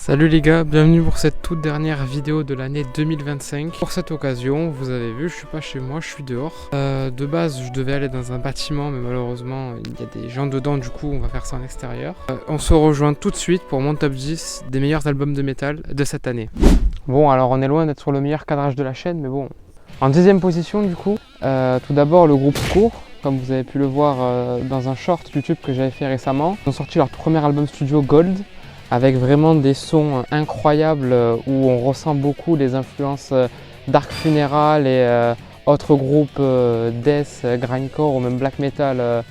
Salut les gars, bienvenue pour cette toute dernière vidéo de l'année 2025. Pour cette occasion, vous avez vu, je suis pas chez moi, je suis dehors. De base, je devais aller dans un bâtiment, mais malheureusement, il y a des gens dedans, du coup, on va faire ça en extérieur. On se rejoint tout de suite pour mon top 10 des meilleurs albums de métal de cette année. Bon, alors on est loin d'être sur le meilleur cadrage de la chaîne, mais bon. En deuxième position, du coup, tout d'abord le groupe Cour. Comme vous avez pu le voir dans un short YouTube que j'avais fait récemment. Ils ont sorti leur premier album studio Gold, avec vraiment des sons incroyables où on ressent beaucoup les influences Dark Funeral et autres groupes death, grindcore ou même black metal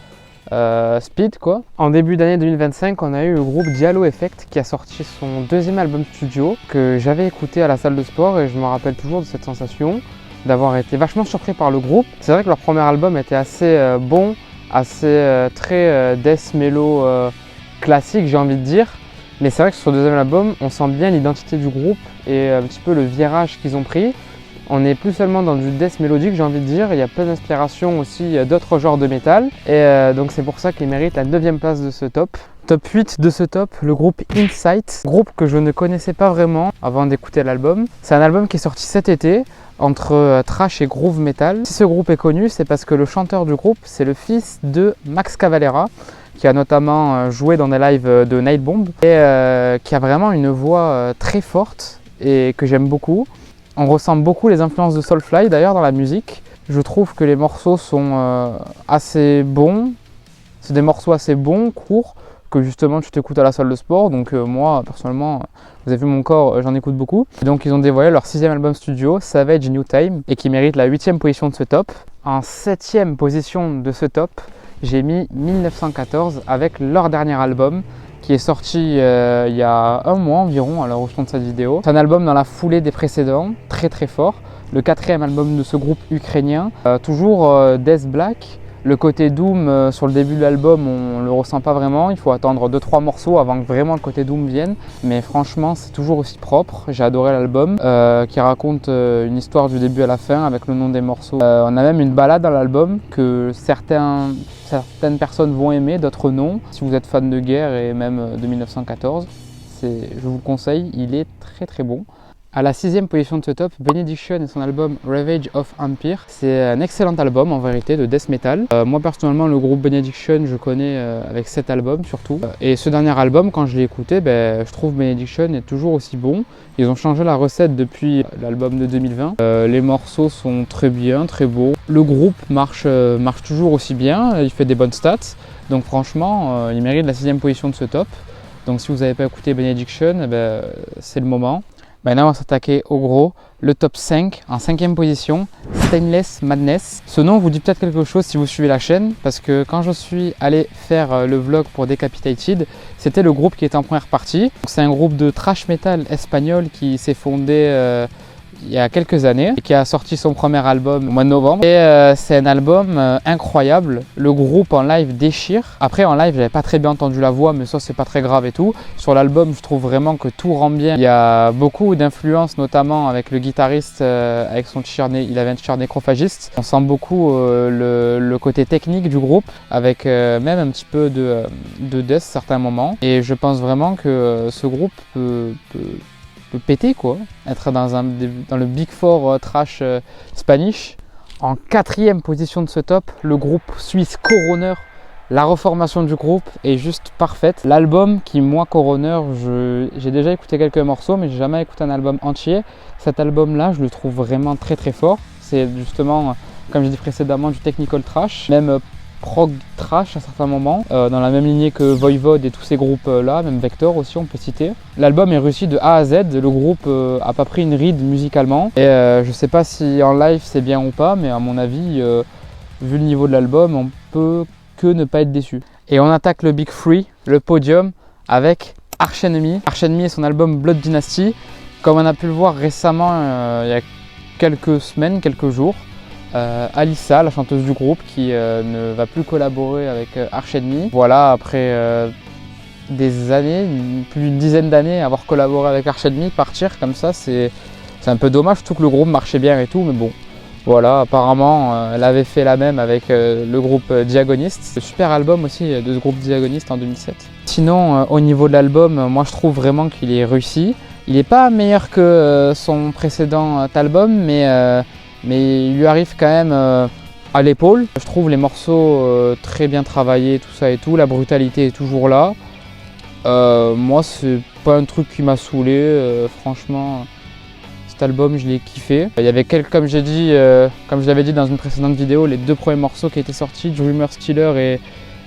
speed quoi. En début d'année 2025, on a eu le groupe Diallo Effect qui a sorti son deuxième album studio que j'avais écouté à la salle de sport et je me rappelle toujours de cette sensation d'avoir été vachement surpris par le groupe. C'est vrai que leur premier album était assez bon, assez très death mellow classique, j'ai envie de dire. Mais c'est vrai que sur le deuxième album, on sent bien l'identité du groupe et un petit peu le virage qu'ils ont pris. On n'est plus seulement dans du death mélodique, j'ai envie de dire, il y a plein d'inspirations aussi d'autres genres de métal. Et donc c'est pour ça qu'il mérite la 9e place de ce top. Top 8 de ce top, le groupe Insight, groupe que je ne connaissais pas vraiment avant d'écouter l'album. C'est un album qui est sorti cet été, entre thrash et groove metal. Si ce groupe est connu, c'est parce que le chanteur du groupe, c'est le fils de Max Cavalera, qui a notamment joué dans des lives de Nightbomb et qui a vraiment une voix très forte et que j'aime beaucoup. On ressent beaucoup les influences de Soulfly d'ailleurs dans la musique. Je trouve que les morceaux sont assez bons. C'est des morceaux assez bons, courts, que justement tu t'écoutes à la salle de sport. Donc moi personnellement, vous avez vu mon corps, j'en écoute beaucoup. Et donc ils ont dévoilé leur 6e album studio, Savage New Time, et qui mérite la 8e position de ce top. En 7e position de ce top, j'ai mis 1914 avec leur dernier album qui est sorti il y a un mois environ à l'heure où je tourne cette vidéo. C'est un album dans la foulée des précédents, très très fort. Le 4e album de ce groupe ukrainien, toujours death black. Le côté doom sur le début de l'album, on ne le ressent pas vraiment. Il faut attendre 2-3 morceaux avant que vraiment le côté doom vienne. Mais franchement, c'est toujours aussi propre. J'ai adoré l'album qui raconte une histoire du début à la fin avec le nom des morceaux. On a même une balade dans l'album que certaines personnes vont aimer, d'autres non. Si vous êtes fan de guerre et même de 1914, je vous le conseille, il est très très bon. À la 6e position de ce top, Benediction et son album Ravage of Empire. C'est un excellent album en vérité de death metal. Moi personnellement le groupe Benediction je connais avec cet album surtout. Et ce dernier album quand je l'ai écouté, je trouve Benediction est toujours aussi bon. Ils ont changé la recette depuis l'album de 2020. Les morceaux sont très bien, très beaux. Le groupe marche toujours aussi bien, il fait des bonnes stats. Donc franchement il mérite la 6e position de ce top. Donc si vous n'avez pas écouté Benediction, c'est le moment. Maintenant on va s'attaquer au gros, le top 5, en 5e position, Stainless Madness. Ce nom vous dit peut-être quelque chose si vous suivez la chaîne, parce que quand je suis allé faire le vlog pour Decapitated, c'était le groupe qui était en première partie. C'est un groupe de thrash metal espagnol qui s'est fondé il y a quelques années et qui a sorti son premier album au mois de novembre. Et c'est un album incroyable. Le groupe en live déchire. Après en live j'avais pas très bien entendu la voix, mais ça c'est pas très grave et tout. Sur l'album je trouve vraiment que tout rend bien. Il y a beaucoup d'influences, notamment avec le guitariste avec son t-shirt, il avait un t-shirt nécrophagiste. On sent beaucoup le côté technique du groupe avec même un petit peu de death à certains moments. Et je pense vraiment que ce groupe peut péter quoi, être dans le Big Four trash Spanish. En 4e position de ce top, le groupe suisse Coroner. La reformation du groupe est juste parfaite. L'album qui, moi, Coroner, j'ai déjà écouté quelques morceaux, mais j'ai jamais écouté un album entier. Cet album-là, je le trouve vraiment très très fort. C'est justement, comme j'ai dit précédemment, du technical trash, même prog trash à certains moments, dans la même lignée que Voivod et tous ces groupes là, même Vector aussi on peut citer. L'album est réussi de A à Z, le groupe a pas pris une ride musicalement et je sais pas si en live c'est bien ou pas, mais à mon avis, vu le niveau de l'album, on peut que ne pas être déçu. Et on attaque le Big Three, le podium, avec Arch Enemy. Arch Enemy et son album Blood Dynasty, comme on a pu le voir récemment il y a quelques semaines, quelques jours. Alissa, la chanteuse du groupe, qui ne va plus collaborer avec Arch Enemy. Voilà, après des années, plus d'une dizaine d'années, avoir collaboré avec Arch Enemy, partir comme ça, c'est un peu dommage, surtout que le groupe marchait bien et tout, mais bon. Voilà, apparemment, elle avait fait la même avec le groupe Diagonist. Le super album aussi de ce groupe Diagonist en 2007. Sinon, au niveau de l'album, moi je trouve vraiment qu'il est réussi. Il n'est pas meilleur que son précédent album, mais il lui arrive quand même à l'épaule. Je trouve les morceaux très bien travaillés, tout ça et tout. La brutalité est toujours là. Moi, c'est pas un truc qui m'a saoulé, franchement. Cet album, je l'ai kiffé. Il y avait comme j'ai dit, comme je l'avais dit dans une précédente vidéo, les 2 premiers morceaux qui étaient sortis, Dreamer Stealer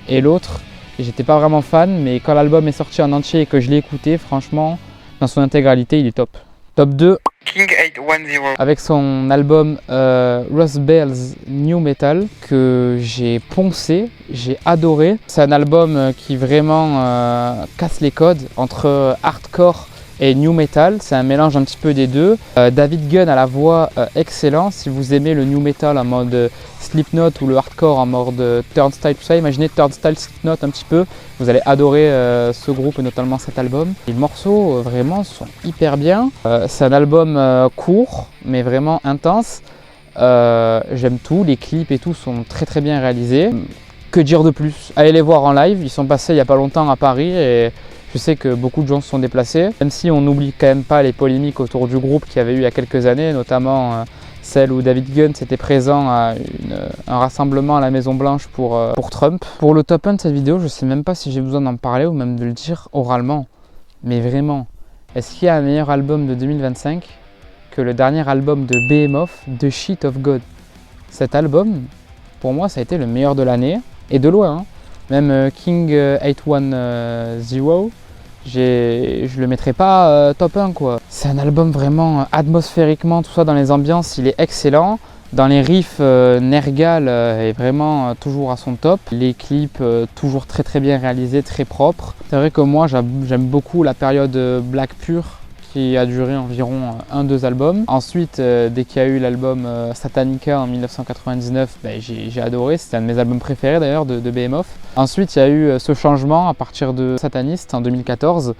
et l'autre. J'étais pas vraiment fan, mais quand l'album est sorti en entier et que je l'ai écouté, franchement, dans son intégralité, il est top. Top 2, King810, avec son album Rust Bells New Metal, que j'ai poncé, j'ai adoré. C'est un album qui vraiment casse les codes entre hardcore et new metal, c'est un mélange un petit peu des deux. David Gunn à la voix excellent. Si vous aimez le new metal en mode Slipknot ou le hardcore en mode Turnstile, tout ça, imaginez Turnstile, Slipknot un petit peu. Vous allez adorer ce groupe et notamment cet album. Les morceaux vraiment sont hyper bien. C'est un album court mais vraiment intense. J'aime tout, les clips et tout sont très bien réalisés. Que dire de plus? Allez les voir en live, ils sont passés il n'y a pas longtemps à Paris et je sais que beaucoup de gens se sont déplacés, même si on n'oublie quand même pas les polémiques autour du groupe qu'il y avait eu il y a quelques années, notamment celle où David Gunn était présent à un rassemblement à la Maison Blanche pour Trump. Pour le top 1 de cette vidéo, je ne sais même pas si j'ai besoin d'en parler ou même de le dire oralement, mais vraiment, est-ce qu'il y a un meilleur album de 2025 que le dernier album de Behemoth, The Shit of God? Cet album, pour moi, ça a été le meilleur de l'année, et de loin, hein. Même King810, je le mettrais pas top 1 quoi. C'est un album vraiment atmosphériquement, tout ça dans les ambiances, il est excellent. Dans les riffs, Nergal est vraiment toujours à son top. Les clips toujours très bien réalisés, très propres. C'est vrai que moi j'aime beaucoup la période Black Pure, qui a duré environ 1-2 albums. Ensuite, dès qu'il y a eu l'album Satanica en 1999, j'ai adoré, c'était un de mes albums préférés d'ailleurs de Behemoth. Ensuite, il y a eu ce changement à partir de Satanist en 2014,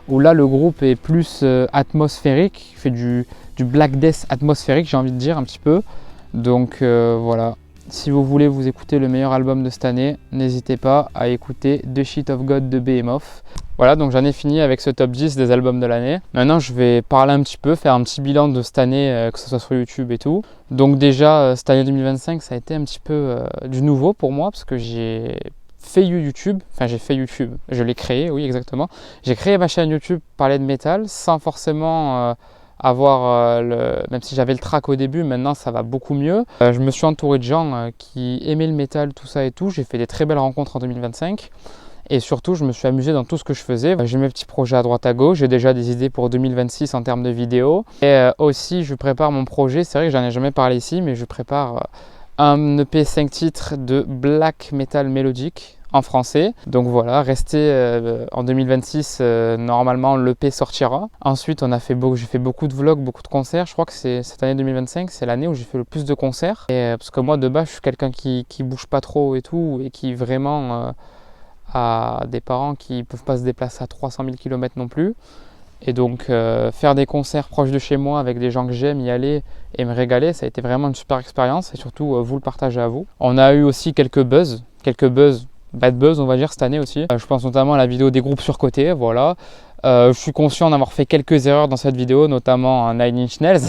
où là le groupe est plus atmosphérique, il fait du Black Death atmosphérique, j'ai envie de dire un petit peu. Donc voilà. Si vous voulez vous écouter le meilleur album de cette année, n'hésitez pas à écouter The Shit of God de Behemoth. Voilà, donc j'en ai fini avec ce top 10 des albums de l'année. Maintenant, je vais parler un petit peu, faire un petit bilan de cette année, que ce soit sur YouTube et tout. Donc déjà, cette année 2025, ça a été un petit peu du nouveau pour moi, parce que j'ai fait YouTube, je l'ai créé, oui exactement. J'ai créé ma chaîne YouTube Parler de métal, sans forcément avoir même si j'avais le trac au début, maintenant ça va beaucoup mieux. Je me suis entouré de gens qui aimaient le métal, tout ça et tout. J'ai fait des très belles rencontres en 2025 et surtout je me suis amusé dans tout ce que je faisais. J'ai mes petits projets à droite à gauche, j'ai déjà des idées pour 2026 en termes de vidéos et aussi je prépare mon projet. C'est vrai que j'en ai jamais parlé ici, mais je prépare un EP 5 titres de black metal mélodique en français. Donc voilà, restez en 2026, normalement l'EP sortira. Ensuite, j'ai fait beaucoup de vlogs, beaucoup de concerts. Je crois que cette année 2025, c'est l'année où j'ai fait le plus de concerts. Et, parce que moi, de base, je suis quelqu'un qui bouge pas trop et tout, et qui vraiment a des parents qui peuvent pas se déplacer à 300 000 km non plus. Et donc, faire des concerts proches de chez moi avec des gens que j'aime, y aller et me régaler, ça a été vraiment une super expérience. Et surtout, vous le partagez à vous. On a eu aussi quelques buzz, bad buzz on va dire cette année aussi. Je pense notamment à la vidéo des groupes surcotés, voilà. Je suis conscient d'avoir fait quelques erreurs dans cette vidéo, notamment Nine Inch Nails.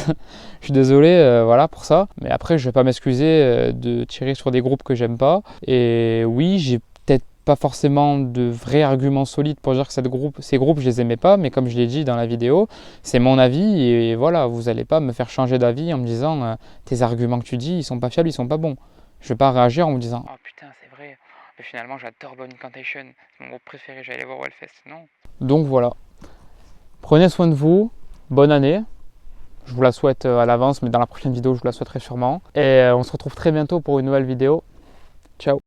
Je suis désolé voilà, pour ça. Mais après, je vais pas m'excuser de tirer sur des groupes que j'aime pas. Et oui, j'ai peut-être pas forcément de vrais arguments solides pour dire que ces groupes, je les aimais pas. Mais comme je l'ai dit dans la vidéo, c'est mon avis. Et voilà, vous allez pas me faire changer d'avis en me disant tes arguments que tu dis, ils sont pas fiables, ils sont pas bons. Je vais pas réagir en me disant oh putain, c'est vrai. Et finalement, j'adore Bone Incantation, c'est mon groupe préféré, j'allais voir au Hellfest, non. Donc voilà, prenez soin de vous, bonne année, je vous la souhaite à l'avance, mais dans la prochaine vidéo, je vous la souhaiterai sûrement. Et on se retrouve très bientôt pour une nouvelle vidéo. Ciao.